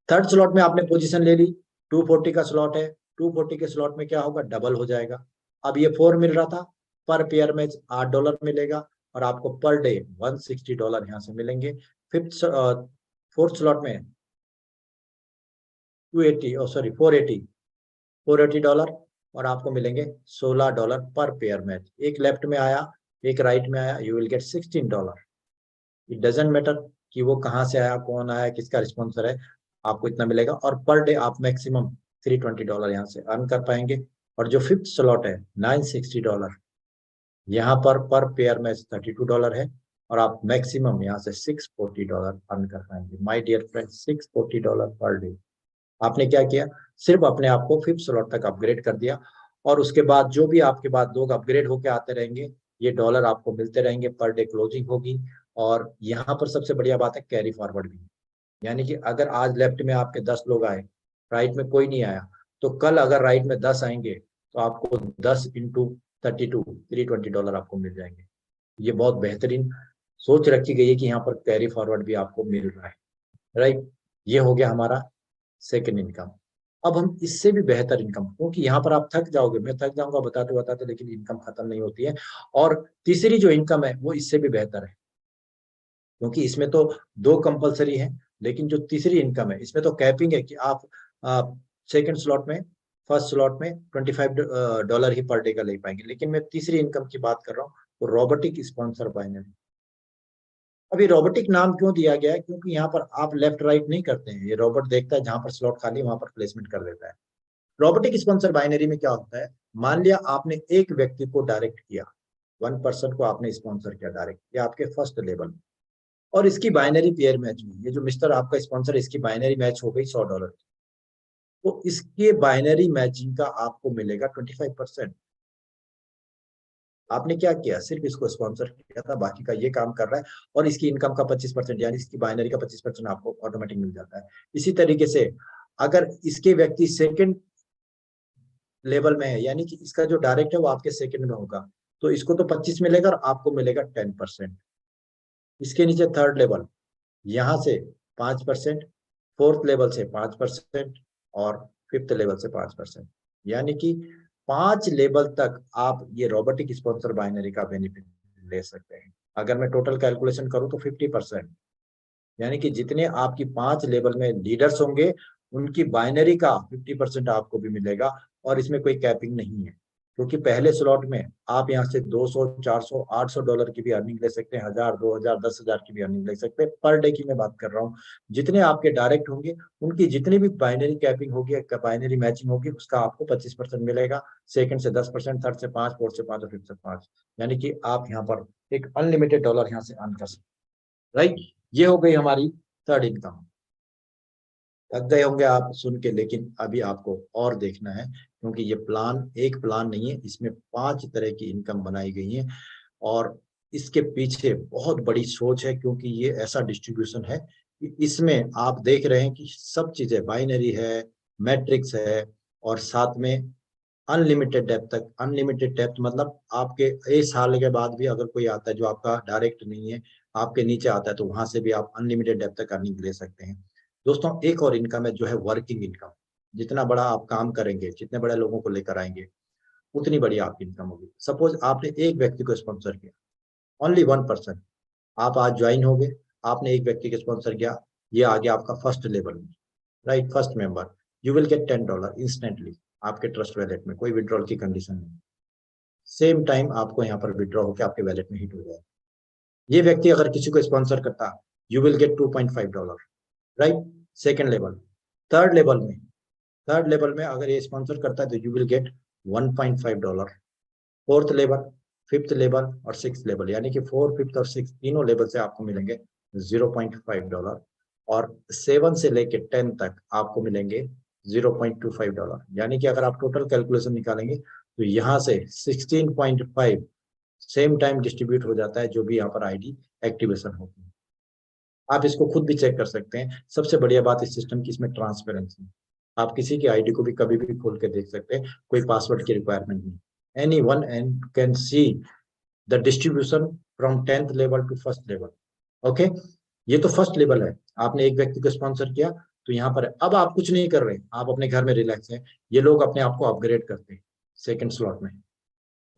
थर्ड स्लॉट में आपने पोजीशन ले ली, 240 का स्लॉट है, 240 के स्लॉट में क्या होगा, डबल हो जाएगा। अब ये 4 मिल रहा था, पर पेयर मैच $8 मिलेगा, और आपको पर डे $160 यहाँ से मिलेंगे। फिफ्थ फोर्थ स्लॉट में 280 और सॉरी $480 और आपको मिलेंगे $16 पर पेयर मैच। एक लेफ्ट में आया, एक राइट में आया, you will get $16। It doesn't matter कि वो कहाँ से आया, कौन आया, किसका रिस्पॉन्सर है, आपको इतना मिलेगा। और पर डे आप मैक्सिमम $320 यहाँ से अर्न कर पाएंगे। और जो फिफ्थ स्लॉट है $960, यहाँ पर पेयर मैच $32 है और आप मैक्सिमम यहाँ से $640 अर्न कर पाएंगे। My dear friend, $640 per day. आपने क्या किया, सिर्फ अपने आप को फिफ्थ स्लॉट तक अपग्रेड कर दिया और उसके बाद जो भी आपके बाद लोग अपग्रेड होके आते रहेंगे, ये डॉलर आपको मिलते रहेंगे, पर डे क्लोजिंग होगी। और यहाँ पर सबसे बढ़िया बात है कैरी फॉरवर्ड भी, यानी कि अगर आज लेफ्ट में आपके 10 लोग आए, राइट में कोई नहीं आया, तो कल अगर राइट में 10 आएंगे तो आपको 10 × 32 $320 आपको मिल जाएंगे। ये बहुत बेहतरीन सोच रखी गई है कि यहाँ पर कैरी फॉरवर्ड भी आपको मिल रहा है, राइट। ये हो गया हमारा सेकेंड इनकम। अब हम इससे भी बेहतर इनकम, क्योंकि यहाँ पर आप थक जाओगे, मैं थक जाऊंगा बताते बताते, लेकिन इनकम खत्म नहीं होती है। और तीसरी जो इनकम है वो इससे भी बेहतर है, क्योंकि इसमें तो दो कंपलसरी है, लेकिन जो तीसरी इनकम है इसमें तो कैपिंग है कि आप सेकंड स्लॉट में, फर्स्ट स्लॉट में $25 ही पर डे का ले पाएंगे। लेकिन मैं तीसरी इनकम की बात कर रहा हूँ, तो रोबोटिक स्पॉन्सर बाइनरी। अभी रोबोटिक नाम क्यों दिया गया है, क्योंकि यहाँ पर आप लेफ्ट राइट नहीं करते हैं, ये रोबोट देखता है जहां पर स्लॉट खाली वहां पर प्लेसमेंट कर देता है। रोबोटिक स्पॉन्सर बाइनरी में क्या होता है, मान लिया आपने एक व्यक्ति को डायरेक्ट किया, 1 पर्सन को आपने स्पॉन्सर किया डायरेक्ट, या आपके फर्स्ट लेवल, और इसकी बाइनरी पेयर मैच हुई, ये जो मिस्टर आपका स्पॉन्सर है इसकी बाइनरी मैच हो गई $100, तो इसके बाइनरी मैचिंग का आपको मिलेगा 25%। आपने क्या किया, सिर्फ इसको स्पॉन्सर किया था, बाकी का ये काम कर रहा है, और इसकी इनकम का 25% यानी इसकी बाइनरी का 25% आपको ऑटोमेटिक मिल जाता है। इसी तरीके से अगर इसके व्यक्ति सेकंड लेवल में है, यानी कि इसका जो डायरेक्ट है वो आपके सेकंड में होगा, तो इसको तो 25 मिलेगा और आपको मिलेगा 10%। इसके नीचे थर्ड लेवल, यहाँ से 5%, फोर्थ लेवल से 5% और फिफ्थ लेवल से 5%, यानी कि 5 लेवल तक आप ये रोबोटिक स्पॉन्सर बाइनरी का बेनिफिट ले सकते हैं। अगर मैं टोटल कैलकुलेशन करूं तो 50%, यानी कि जितने आपकी 5 लेवल में लीडर्स होंगे उनकी बाइनरी का 50% आपको भी मिलेगा। और इसमें कोई कैपिंग नहीं है, क्योंकि पहले स्लॉट में आप यहाँ से 200, 400, $800 की भी अर्निंग ले सकते हैं, 1000, 2000, 10,000 की भी अर्निंग ले सकते हैं। पर डे की मैं बात कर रहा हूँ। जितने आपके डायरेक्ट होंगे उनकी जितनी भी बाइनरी कैपिंग होगी, बाइनरी मैचिंग होगी, उसका आपको 25% मिलेगा। सेकंड से 10%, थर्ड से 5, फोर्थ से 5 और फिफ्थ से 5, यानी कि आप यहाँ पर एक अनलिमिटेड डॉलर यहाँ से अर्न कर सकते हैं, राइट। ये हो गई हमारी थर्ड इनकम। थक गए होंगे आप सुन के, लेकिन अभी आपको और देखना है, क्योंकि ये प्लान एक प्लान नहीं है, इसमें 5 तरह की इनकम बनाई गई है। और इसके पीछे बहुत बड़ी सोच है, क्योंकि ये ऐसा डिस्ट्रीब्यूशन है कि इसमें आप देख रहे हैं कि सब चीजें बाइनरी है, मैट्रिक्स है, और साथ में अनलिमिटेड डेप्थ तक। अनलिमिटेड डेप्थ मतलब आपके 1 साल के बाद भी अगर कोई आता है जो आपका डायरेक्ट नहीं है, आपके नीचे आता है, तो वहां से भी आप अनलिमिटेड डेप्थ तक अर्निंग ले सकते हैं। दोस्तों, एक और इनकम है जो है वर्किंग इनकम। जितना बड़ा आप काम करेंगे, जितने बड़े लोगों को लेकर आएंगे, उतनी बड़ी आपकी इनकम होगी। सपोज आपने एक व्यक्ति को स्पॉन्सर किया, ओनली 1 पर्सन, आप आज ज्वाइन हो गए, आपने एक व्यक्ति को स्पॉन्सर किया, ये आ गया आपका फर्स्ट लेवल में, right, first member. You will get $10 instantly आपके ट्रस्ट वैलेट में, कोई विड्रॉल की कंडीशन नहीं। सेम टाइम आपको यहाँ पर विड्रॉ होकर आपके वैलेट में हिट हो जाए। ये व्यक्ति अगर किसी को स्पॉन्सर करता, you will get $2.5, right, second level. Third level में थर्ड लेवल में अगर ये स्पॉन्सर करता है तो you will get $1.5। Fourth level, fifth level और सिक्स लेवल, यानी कि फोर्थ, फिफ्थ और सिक्स तीनों लेवल से आपको मिलेंगे $0.5। और 7 से लेके 10 तक आपको मिलेंगे $0.25, यानी कि अगर आप टोटल कैलकुलेशन निकालेंगे तो यहाँ से 16.5 सेम टाइम डिस्ट्रीब्यूट हो जाता है, जो भी यहाँ पर आईडी एक्टिवेशन होती है। आप इसको खुद भी चेक कर सकते हैं। सबसे बढ़िया बात इस सिस्टम की, इसमें ट्रांसपेरेंसी। आप किसी की आईडी को भी कभी भी खोल के देख सकते हैं, कोई पासवर्ड की रिक्वायरमेंट नहीं। anyone and can see the distribution from 10th level to first level। Okay, ये तो फर्स्ट लेवल है। आपने एक व्यक्ति को स्पॉन्सर किया तो यहाँ पर अब आप कुछ नहीं कर रहे, आप अपने घर में रिलैक्स हैं। ये लोग अपने आप को अपग्रेड करते हैं सेकंड स्लॉट में।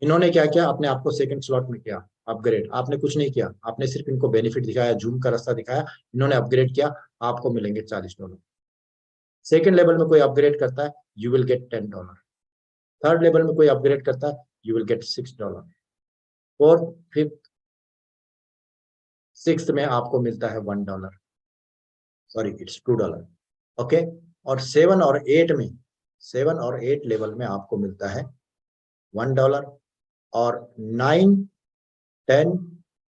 इन्होंने क्या किया, अपने आप को सेकंड स्लॉट में किया अपग्रेड। आपने कुछ नहीं किया, आपने सिर्फ इनको बेनिफिट दिखाया, जूम का रास्ता दिखाया, इन्होंने अपग्रेड किया, आपको मिलेंगे $40। सेकंड लेवल में कोई अपग्रेड करता है, you will get $10। Third level में कोई अपग्रेड करता है, you will get $6। Fourth, fifth, sixth में आपको मिलता है $1, सॉरी इट्स $2। ओके। और 7 और 8 लेवल में आपको मिलता है $1। और 9, 10,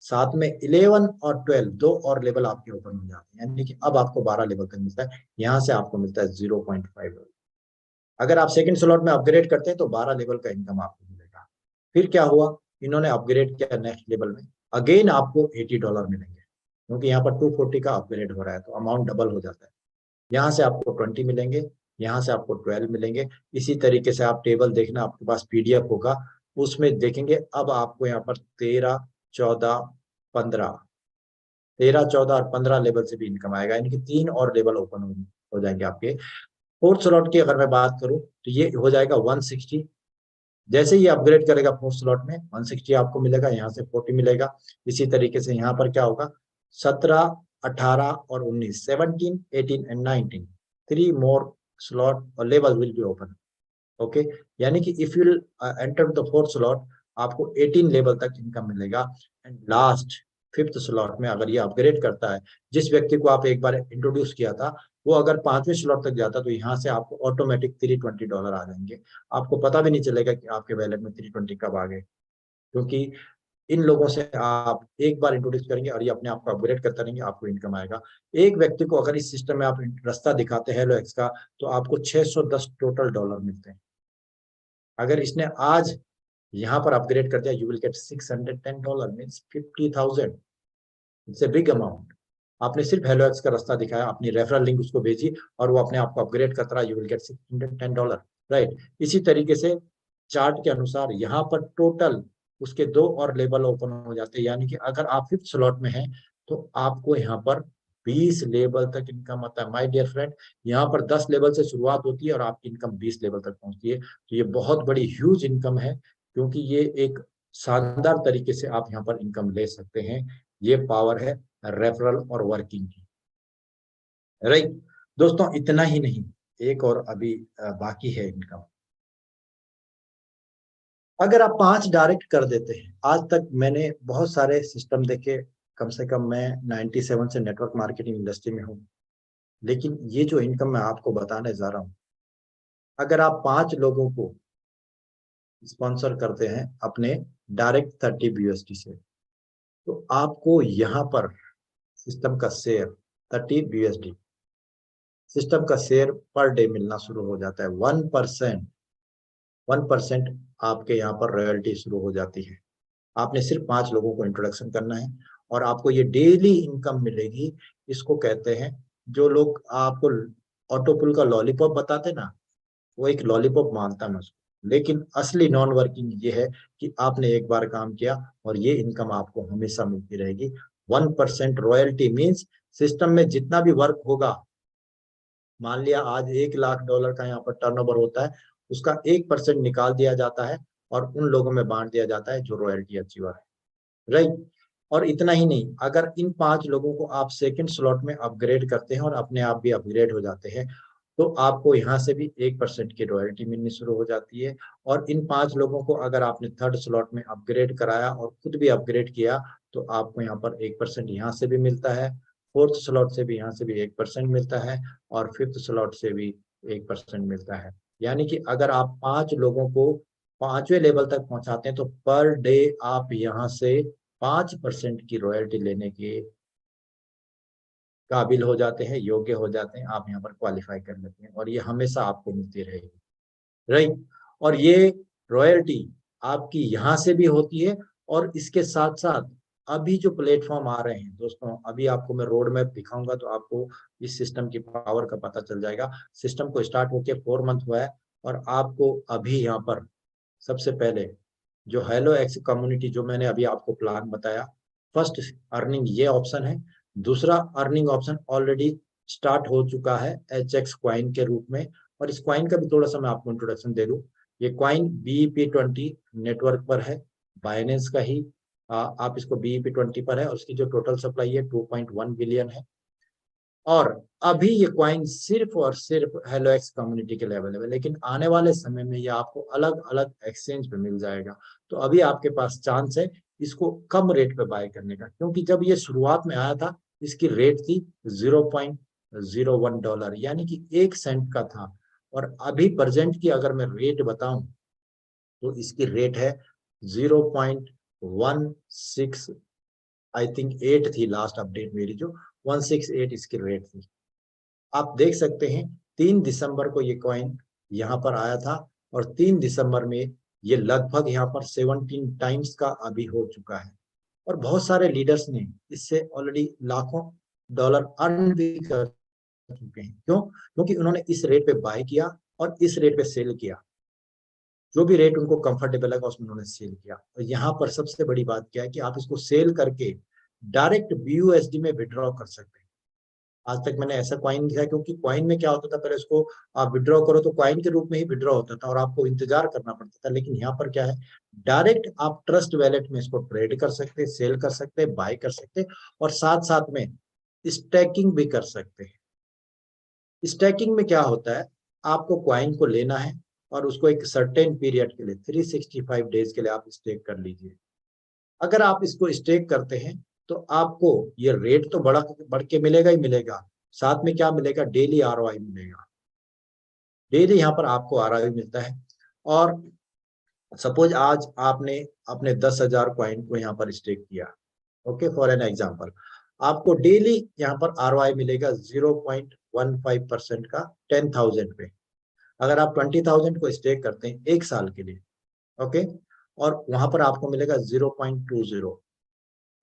साथ में 11 और 12 दो और लेवल आपके ओपन हो जाते हैं, यानी कि अब आपको 12 लेवल तक मिलता है। यहाँ से आपको मिलता है $0.5। अगर आप सेकंड स्लॉट में अपग्रेड करते हैं तो 12 लेवल का इनकम आपको मिलेगा। फिर क्या हुआ, इन्होंने अपग्रेड किया नेक्स्ट लेवल में, अगेन आपको $80 मिलेंगे, क्योंकि यहाँ पर 240 का अपग्रेड हो रहा है तो अमाउंट डबल हो जाता है। यहाँ से आपको 20 मिलेंगे, यहाँ से आपको 12 मिलेंगे। इसी तरीके से आप टेबल देखना, आपके पास पीडीएफ होगा, उसमें देखेंगे। अब आपको यहाँ पर 13, 14, 15, 13, 14 और 15 लेवल से भी इनकम आएगा, यानी कि 3 और लेवल ओपन हो जाएंगे आपके। फोर्थ स्लॉट की अगर मैं बात करूं तो ये हो जाएगा 160। जैसे ही अपग्रेड करेगा फोर्थ स्लॉट में 160 आपको मिलेगा, यहाँ से 40 मिलेगा। इसी तरीके से यहाँ पर क्या होगा, 17, 18 और 19, 17, 18 एंड 19, 3 मोर स्लॉट और level will be open. Okay, यानी कि if you enter the fourth slot आपको 18 लेवल तक इनकम मिलेगा। एंड लास्ट फिफ्थ स्लॉट में अगर ये अपग्रेड करता है, जिस व्यक्ति को आप एक बार इंट्रोड्यूस किया था, वो अगर 5वें स्लॉट तक जाता तो यहाँ से आपको ऑटोमेटिक $320 आ जाएंगे। आपको पता भी नहीं चलेगा कि आपके वैलेट में 320 कब आ गए, क्योंकि इन लोगों से आप एक बार इंट्रोड्यूस करेंगे और ये अपने आप को अपग्रेड करते रहेंगे, आपको इनकम आएगा। एक व्यक्ति को अगर इस सिस्टम में आप रास्ता दिखाते हैं हेलो एक्स का, तो आपको 610 टोटल डॉलर मिलते हैं। अगर इसने आज यहाँ पर अपग्रेड कर दिया, you will get $610, means 50,000। It's a big amount. आपने सिर्फ हेलो एक्स का रास्ता दिखाया, अपनी रेफरल लिंक उसको भेजी और वो अपने आप को अपग्रेड करता रहा, यू विल गेट $610, राइट। इसी तरीके से चार्ट के अनुसार यहाँ पर टोटल उसके 2 और लेवल ओपन हो जाते हैं, यानी कि अगर आप फिफ्थ स्लॉट में हैं तो आपको यहाँ पर 20 लेवल तक इनकम आता है। माय डियर फ्रेंड, यहाँ पर 10 लेवल से शुरुआत होती है और आपकी इनकम 20 लेवल तक पहुंचती है। तो ये बहुत बड़ी ह्यूज इनकम है, क्योंकि ये एक शानदार तरीके से आप यहाँ पर इनकम ले सकते हैं। ये पावर है रेफरल और वर्किंग की, राइट। दोस्तों इतना ही नहीं, एक और अभी बाकी है इनकम। अगर आप 5 डायरेक्ट कर देते हैं, आज तक मैंने बहुत सारे सिस्टम देखे, कम से कम मैं 97 से नेटवर्क मार्केटिंग इंडस्ट्री में हूँ, लेकिन ये जो इनकम मैं आपको बताने जा रहा हूँ, अगर आप 5 लोगों को स्पॉन्सर करते हैं अपने डायरेक्ट 30 BUSD से, तो आपको यहाँ पर सिस्टम का शेयर 30 BUSD सिस्टम का शेयर पर डे मिलना शुरू हो जाता है। 1% आपके यहाँ पर रॉयल्टी शुरू हो जाती है। आपने सिर्फ 5 लोगों को इंट्रोडक्शन करना है और आपको ये डेली इनकम मिलेगी। इसको कहते हैं, जो लोग आपको ऑटोपुल का लॉलीपॉप बताते ना, वो एक लॉलीपॉप मानता मैं उसको, लेकिन असली नॉन वर्किंग ये है कि आपने एक बार काम किया और ये इनकम आपको हमेशा मिलती रहेगी। 1% रॉयल्टी मीन्स सिस्टम में जितना भी वर्क होगा, मान लिया आज $1 लाख का यहाँ पर टर्नओवर होता है, उसका 1% निकाल दिया जाता है और उन लोगों में बांट दिया जाता है जो रॉयल्टी अचीवर है, राइट। और इतना ही नहीं, अगर इन 5 लोगों को आप सेकंड स्लॉट में अपग्रेड करते हैं और अपने आप भी अपग्रेड हो जाते हैं, तो आपको यहाँ से भी 1% की रॉयल्टी मिलनी शुरू हो जाती है। और इन 5 लोगों को अगर आपने थर्ड स्लॉट में अपग्रेड कराया और खुद भी अपग्रेड किया, तो आपको यहाँ पर 1% यहाँ से भी मिलता है, फोर्थ स्लॉट से भी यहाँ से भी 1% मिलता है, और फिफ्थ स्लॉट से भी 1% मिलता है। यानी कि अगर आप 5 लोगों को 5वें लेवल तक पहुंचाते हैं, तो पर डे आप यहाँ से 5% की रॉयल्टी लेने के काबिल हो जाते हैं, योग्य हो जाते हैं, आप यहाँ पर क्वालिफाई कर लेते हैं और ये हमेशा आपको मिलती रहेगी, राइट। और ये रॉयल्टी आपकी यहाँ से भी होती है, और इसके साथ साथ अभी जो प्लेटफॉर्म आ रहे हैं दोस्तों, अभी आपको मैं रोड मैप दिखाऊंगा तो आपको इस सिस्टम की पावर का पता चल जाएगा। सिस्टम को स्टार्ट होके 4 मंथ हुआ है और आपको अभी यहाँ पर सबसे पहले जो हेलो एक्स कम्युनिटी, जो मैंने अभी आपको प्लान बताया, फर्स्ट अर्निंग ये ऑप्शन है। दूसरा अर्निंग ऑप्शन ऑलरेडी स्टार्ट हो चुका है HX क्वाइन के रूप में, और इस क्वाइन का भी थोड़ा सा मैं आपको इंट्रोडक्शन दे दूं। ये क्वाइन BEP20 नेटवर्क पर है, बाइनेंस का ही। आप इसको BEP20 पर है और उसकी जो टोटल सप्लाई है 2.1 बिलियन है। और अभी ये कॉइन सिर्फ और सिर्फ हेलोएक्स कम्युनिटी के लेवल है, लेकिन आने वाले समय में ये आपको अलग अलग एक्सचेंज पे मिल जाएगा। तो अभी आपके पास चांस है इसको कम रेट पे बाय करने का, क्योंकि जब ये शुरुआत में आया था इसकी रेट थी $0.01, यानी कि 1 सेंट का था। और अभी प्रेजेंट की अगर मैं रेट बताऊं तो इसकी रेट है 0.16, आई थिंक 8 थी लास्ट अपडेट मेरी, जो 168 इसकी रेट थी। आप देख सकते हैं 3 दिसंबर को ये कॉइन यहाँ पर आया था, और 3 दिसंबर में ये लगभग यहाँ पर 17 टाइम्स का अभी हो चुका है। और बहुत सारे लीडर्स ने इससे ऑलरेडी लाखों डॉलर अर्न भी कर चुके हैं। क्यों? क्योंकि उन्होंने इस रेट पे बाय किया और इस रेट पे सेल किया। जो भी रेट उनको कंफर्टेबल लगा उसमें उन्होंने सेल किया। और यहाँ पर सबसे बड़ी बात क्या है कि आप इसको सेल करके डायरेक्ट BUSD में विड्रॉ कर सकते हैं। आज तक मैंने ऐसा कॉइन नहीं दिया, क्योंकि कॉइन में क्या होता था, पहले उसको आप विड्रॉ करो तो कॉइन के रूप में ही विड्रॉ होता था और आपको इंतजार करना पड़ता था। लेकिन यहाँ पर क्या है, डायरेक्ट आप ट्रस्ट वैलेट में इसको ट्रेड कर सकते हैं, सेल कर सकते हैं, बाय कर सकते हैं, और साथ साथ में स्टैकिंग भी कर सकते हैं। स्टैकिंग में क्या होता है, आपको कॉइन को लेना है और उसको एक सर्टेन पीरियड के लिए 365 डेज के लिए आप स्टेक कर लीजिए। अगर आप इसको स्टेक करते हैं तो आपको ये रेट तो बढ़ के मिलेगा ही मिलेगा, साथ में क्या मिलेगा, डेली ROI मिलेगा। डेली यहाँ पर आपको ROI मिलता है। और सपोज आज आपने अपने 10,000 कॉइन को यहाँ पर स्टेक किया, ओके, फॉर एन एग्जाम्पल, आपको डेली यहाँ पर ROI मिलेगा 0.15% का 10,000 पे। अगर आप 20,000 को स्टेक करते हैं 1 साल के लिए, ओके, और वहां पर आपको मिलेगा 0.20,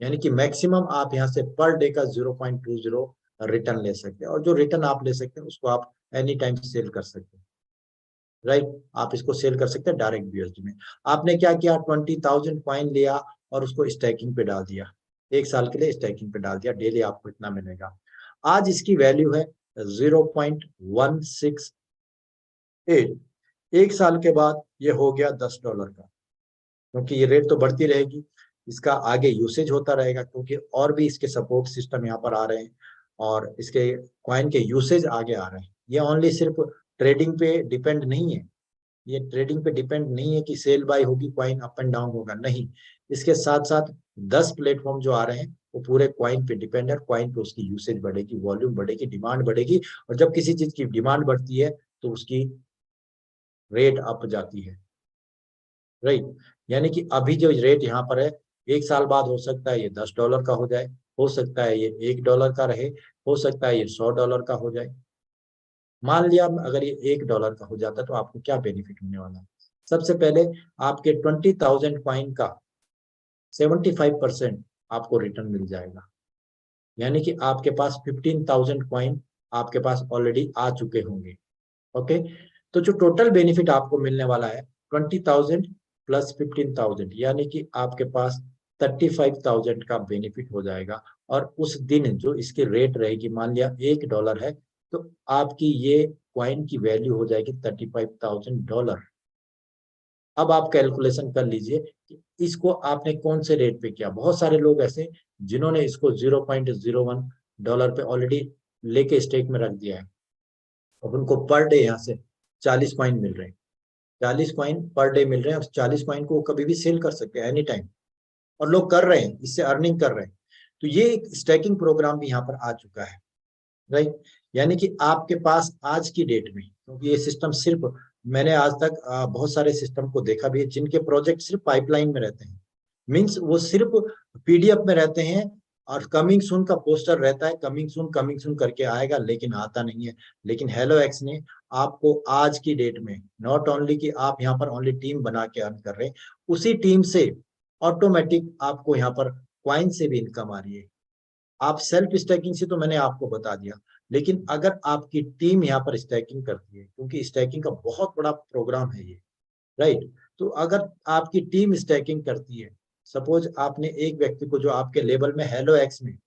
यानी कि मैक्सिमम आप यहाँ से पर डे का 0.20 रिटर्न ले सकते हैं। और जो रिटर्न आप ले सकते हैं उसको आप एनी टाइम सेल कर सकते हैं, राइट। आप इसको सेल कर सकते हैं डायरेक्ट BUSD में। आपने क्या किया, 20,000 कॉइन लिया और उसको स्टैकिंग पे डाल दिया, 1 साल के लिए स्टैकिंग पे डाल दिया, डेली आपको इतना मिलेगा। आज इसकी वैल्यू है 0.168। 1 साल के बाद ये हो गया $10 का, क्योंकि ये रेट तो बढ़ती रहेगी, इसका आगे यूसेज होता रहेगा, क्योंकि और भी इसके सपोर्ट सिस्टम यहाँ पर आ रहे हैं और इसके कॉइन के यूसेज आगे आ रहे हैं। ये ओनली सिर्फ ट्रेडिंग पे डिपेंड नहीं है, ये ट्रेडिंग पे डिपेंड नहीं है कि सेल बाय होगी कॉइन अप एंड डाउन होगा, नहीं। इसके साथ साथ 10 प्लेटफॉर्म जो आ रहे हैं वो पूरे कॉइन पे डिपेंड है। कॉइन पे उसकी यूसेज बढ़ेगी, वॉल्यूम बढ़ेगी, डिमांड बढ़ेगी, और जब किसी चीज की डिमांड बढ़ती है तो उसकी रेट अप जाती है, राइट। यानी कि अभी जो रेट यहाँ पर है, 1 साल बाद हो सकता है ये $10 का हो जाए, हो सकता है ये $1 का रहे, हो सकता है ये $100 का हो जाए। मान लिया अगर ये $1 का हो जाता तो आपको क्या बेनिफिट होने वाला है? सबसे पहले आपके 20,000 कॉइन का 75% आपको रिटर्न मिल जाएगा, यानी कि आपके पास 15,000 कॉइन आपके पास ऑलरेडी आ चुके होंगे, ओके। तो जो टोटल बेनिफिट आपको मिलने वाला है 20,000 प्लस 15,000, यानी कि आपके पास 35,000 का बेनिफिट हो जाएगा। और उस दिन जो इसकी रेट रहेगी, मान लिया $1 है, तो आपकी ये कॉइन की वैल्यू हो जाएगी $35,000। अब आप कैलकुलेशन कर लीजिए कि इसको आपने कौन से रेट पे किया। बहुत सारे लोग ऐसे जिन्होंने इसको $0.01 पे ऑलरेडी लेके स्टेक में रख दिया है, अब उनको पर डे यहाँ से 40 कॉइन मिल रहे हैं, 40 कॉइन पर डे मिल रहे हैं, और 40 कॉइन को कभी भी सेल कर सकते हैं एनी टाइम, और लोग कर रहे हैं, इससे अर्निंग कर रहे हैं। तो ये एक स्टैकिंग प्रोग्राम भी यहाँ पर आ चुका है, राइट। यानी कि आपके पास आज की डेट में, क्योंकि ये सिस्टम सिर्फ, मैंने आज तक बहुत सारे सिस्टम को देखा भी है जिनके प्रोजेक्ट सिर्फ पाइपलाइन में रहते हैं, मीन्स वो सिर्फ PDF में रहते हैं, और कमिंग सून का पोस्टर रहता है, कमिंग सून करके आएगा लेकिन आता नहीं है। लेकिन हेलोएक्स ने आपको आज की डेट में, नॉट ओनली कि आप यहाँ पर ओनली टीम बना के अर्न कर रहे हैं, उसी टीम से ऑटोमेटिक आपको यहाँ पर क्वाइन से भी इनकम आ रही है। आप सेल्फ स्टैकिंग से तो मैंने आपको बता दिया, लेकिन अगर आपकी टीम यहाँ पर स्टैकिंग करती है, क्योंकि स्टैकिंग का बहुत बड़ा प्रोग्राम है ये, राइट। तो अगर आपकी टीम स्टैकिंग करती है, सपोज आपने एक व्यक्ति को जो आपके लेवल में हेलोएक्स में,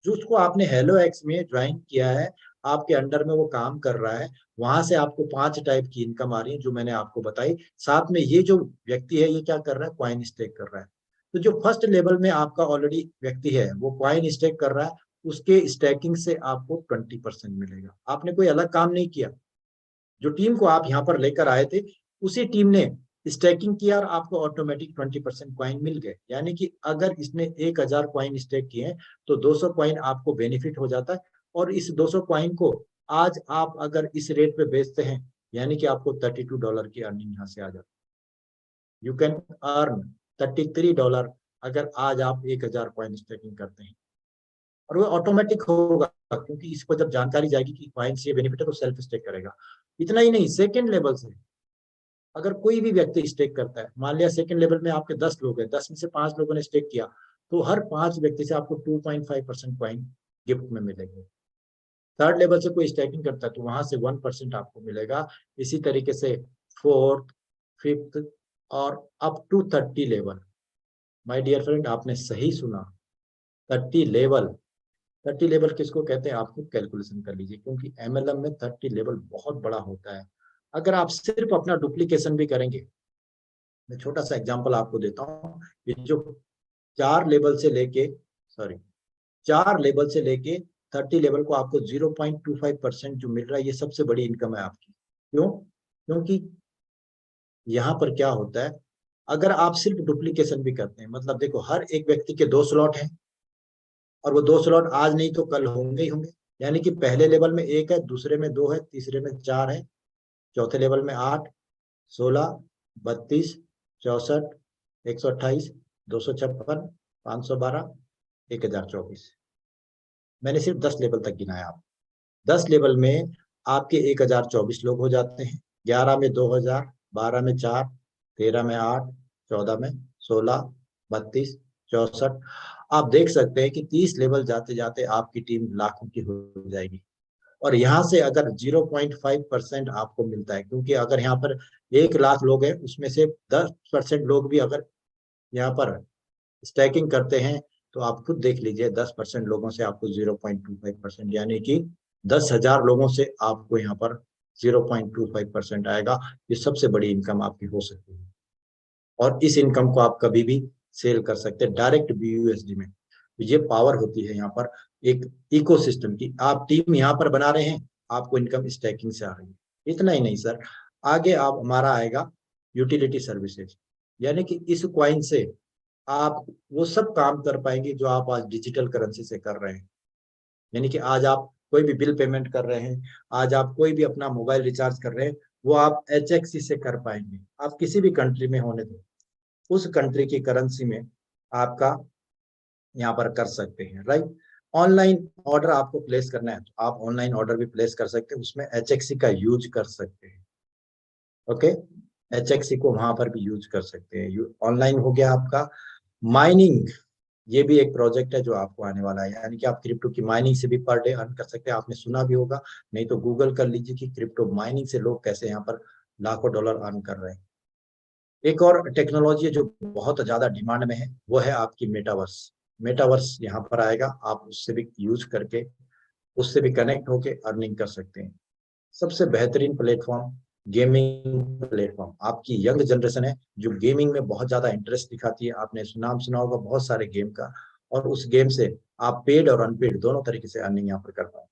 जो उसको आपने हेलोएक्स में ज्वाइन किया है, आपके अंडर में वो काम कर रहा है, वहां से आपको 5 टाइप की इनकम आ रही है जो मैंने आपको बताई। साथ में ये जो व्यक्ति है ये क्या कर रहा है, कॉइन स्टेक कर रहा है। तो जो फर्स्ट लेवल में आपका ऑलरेडी व्यक्ति है वो कॉइन स्टेक कर रहा है, उसके स्टैकिंग से आपको 20% मिलेगा। आपने कोई अलग काम नहीं किया, जो टीम को आप यहाँ पर लेकर आए थे उसी टीम ने स्टैकिंग किया और आपको ऑटोमेटिक 20% क्वाइन मिल गए। यानी कि अगर इसने 1000 क्वाइन स्टैक किए हैं तो 200 क्वाइन आपको बेनिफिट हो जाता है, और इस 200 क्वाइन को आज आप अगर इस रेट पे बेचते हैं यानी कि आपको $32 की अर्निंग यहाँ से आ जाती है। यू कैन अर्न $33 अगर आज आप 1000 क्वाइन स्टैकिंग करते हैं, और वो ऑटोमेटिक होगा क्योंकि इसको जब जानकारी जाएगी कि क्वाइन से बेनिफिट है तो सेल्फ स्टेक करेगा। इतना ही नहीं, सेकंड लेवल से अगर कोई भी व्यक्ति स्टेक करता है, मान लिया सेकंड लेवल में आपके 10 लोग हैं, 10 में से 5 लोगों ने स्टेक किया, तो हर 5 व्यक्ति से आपको 2.5% क्वाइन गिफ्ट में मिलेंगे। थर्ड लेवल से कोई स्टेकिंग करता है तो वहां से 1% आपको मिलेगा। इसी तरीके से फोर्थ, फिफ्थ और up to 30 level. My dear friend, आपने सही सुना, 30 लेवल। 30 लेवल किसको कहते हैं आपको कैलकुलेशन कर लीजिए, क्योंकि एमएलएम में 30 लेवल बहुत बड़ा होता है। अगर आप सिर्फ अपना डुप्लीकेशन भी करेंगे, मैं छोटा सा एग्जांपल आपको देता हूँ, ये जो 4 लेवल से लेके सॉरी 4 लेवल से लेके 30 लेवल को आपको 0.25% जो मिल रहा है, ये सबसे बड़ी इनकम है आपकी। क्यों? क्योंकि यहाँ पर क्या होता है, अगर आप सिर्फ डुप्लीकेशन भी करते हैं, मतलब देखो हर एक व्यक्ति के 2 स्लॉट हैं और वो 2 स्लॉट आज नहीं तो कल होंगे ही होंगे। यानी कि पहले लेवल में 1 है, दूसरे में 2 है, तीसरे में 4 है, चौथे लेवल में 8, 16, 32, 64, 128, 256, 512, 1024। मैंने सिर्फ 10 लेवल तक गिनाया। आप 10 लेवल में आपके 1024 लोग हो जाते हैं, 11 में 2000, 12 में 4, 13 में 8, 14 में 16, 32, 64। आप देख सकते हैं कि 30 लेवल जाते जाते आपकी टीम लाखों की हो जाएगी। और यहाँ से अगर 0.5% आपको मिलता है, क्योंकि अगर यहाँ पर 1 लाख लोग हैं उसमें से 10% लोग भी अगर यहाँ पर स्टैकिंग करते हैं, तो आप खुद देख लीजिए 10% लोगों से आपको 0.25% यानी कि 10,000 लोगों से आपको यहाँ पर 0.25% आएगा। ये सबसे बड़ी इनकम आपकी हो सकती है, और इस इनकम को आप कभी भी सेल कर सकते हैं डायरेक्ट BUSD में। ये पावर होती है यहाँ पर एक इकोसिस्टम की। आप टीम यहाँ पर बना रहे हैं, आपको इनकम स्टैकिंग से आ रही है। इतना ही नहीं सर, आगे आप हमारा आएगा यूटिलिटी सर्विसेज, यानी कि इस क्वाइन से आप वो सब काम कर पाएंगे जो आप आज डिजिटल करेंसी से कर रहे हैं। यानी कि आज आप कोई भी बिल पेमेंट कर रहे हैं, आज आप कोई भी अपना मोबाइल रिचार्ज कर रहे हैं, वो आप HXC से कर पाएंगे। आप किसी भी कंट्री में होने दो, उस कंट्री की करेंसी में आपका यहाँ पर कर सकते हैं, राइट। ऑनलाइन ऑर्डर आपको प्लेस करना है तो आप ऑनलाइन ऑर्डर भी प्लेस कर सकते हैं, उसमें HXC का यूज कर सकते हैं। ओके, HXC को वहां पर भी यूज कर सकते हैं। ऑनलाइन हो गया आपका। माइनिंग, ये भी एक प्रोजेक्ट है जो आपको आने वाला है, यानी कि आप क्रिप्टो की माइनिंग से भी पर डे अर्न कर सकते हैं। आपने सुना भी होगा, नहीं तो गूगल कर लीजिए कि क्रिप्टो माइनिंग से लोग कैसे यहाँ पर लाखों डॉलर अर्न कर रहे हैं। एक और टेक्नोलॉजी जो बहुत ज्यादा डिमांड में है वो है आपकी मेटावर्स। मेटावर्स यहाँ पर आएगा, आप उससे भी यूज करके उससे भी कनेक्ट होके अर्निंग कर सकते हैं। सबसे बेहतरीन प्लेटफॉर्म गेमिंग प्लेटफॉर्म, आपकी यंग जनरेशन है जो गेमिंग में बहुत ज्यादा इंटरेस्ट दिखाती है। आपने नाम सुना होगा बहुत सारे गेम का, और उस गेम से आप पेड और अनपेड दोनों तरीके से अर्निंग यहाँ पर कर पाए,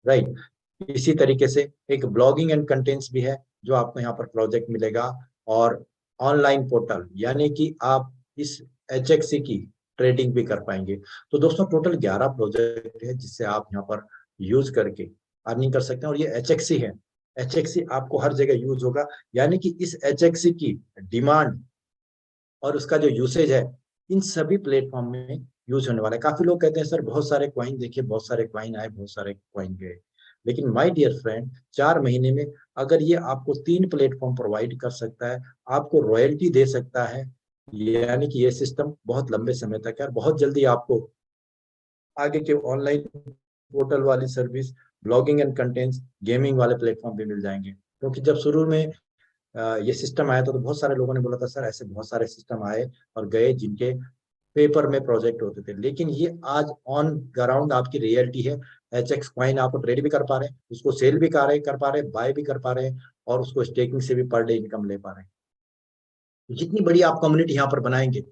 राइट। इसी तरीके से एक ब्लॉगिंग एंड कंटेंट्स भी है जो आपको यहाँ पर प्रोजेक्ट मिलेगा, और ऑनलाइन पोर्टल, यानी कि आप इस HXC की ट्रेडिंग भी कर पाएंगे। तो दोस्तों टोटल 11 प्रोजेक्ट है जिससे आप यहाँ पर यूज करके अर्निंग कर सकते हैं, और ये HXC है। HXC आपको हर जगह यूज होगा, यानी कि इस HXC की डिमांड और उसका जो यूसेज है इन सभी प्लेटफॉर्म में यूज होने वाला है। काफी लोग कहते हैं सर बहुत सारे क्वाइन देखिए, बहुत सारे क्वाइन आए, बहुत सारे क्वाइन गए, लेकिन माय डियर फ्रेंड 4 महीने में अगर ये आपको 3 प्लेटफॉर्म प्रोवाइड कर सकता है, आपको रॉयल्टी दे सकता है, यानी कि ये सिस्टम बहुत लंबे समय तक है, और बहुत जल्दी आपको आगे के ऑनलाइन पोर्टल वाली service, blogging and contents, gaming वाले प्लेटफॉर्म भी मिल जाएंगे। क्योंकि जब शुरू में ये सिस्टम आया था तो बहुत सारे लोगों ने बोला था सर ऐसे बहुत सारे सिस्टम आए और गए जिनके पेपर में प्रोजेक्ट होते थे, लेकिन ये आज ऑन ग्राउंड आपकी रियलिटी है। HX क्वाइन आपको ट्रेड भी कर पा रहे हैं, उसको सेल भी कर पा रहे हैं, बाय भी कर पा रहे हैं, और उसको स्टेकिंग से भी पर डे इनकम ले पा रहे हैं। जितनी बड़ी आप कम्युनिटी यहाँ पर बनाएंगे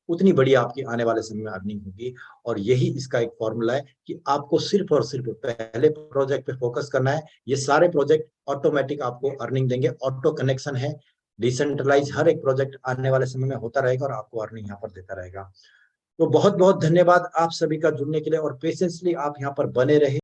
उतनी बड़ी आपकी आने वाले समय में अर्निंग होगी। और यही इसका एक फॉर्मूला है कि आपको सिर्फ और सिर्फ पहले प्रोजेक्ट पे फोकस करना है। ये सारे प्रोजेक्ट ऑटोमेटिक आपको अर्निंग देंगे, ऑटो कनेक्शन है, डिसेंट्रलाइज हर एक प्रोजेक्ट आने वाले समय में होता रहेगा और आपको अर्निंग यहाँ पर देता रहेगा। तो बहुत बहुत धन्यवाद आप सभी का जुड़ने के लिए, और पेशेंसली आप यहाँ पर बने रहे।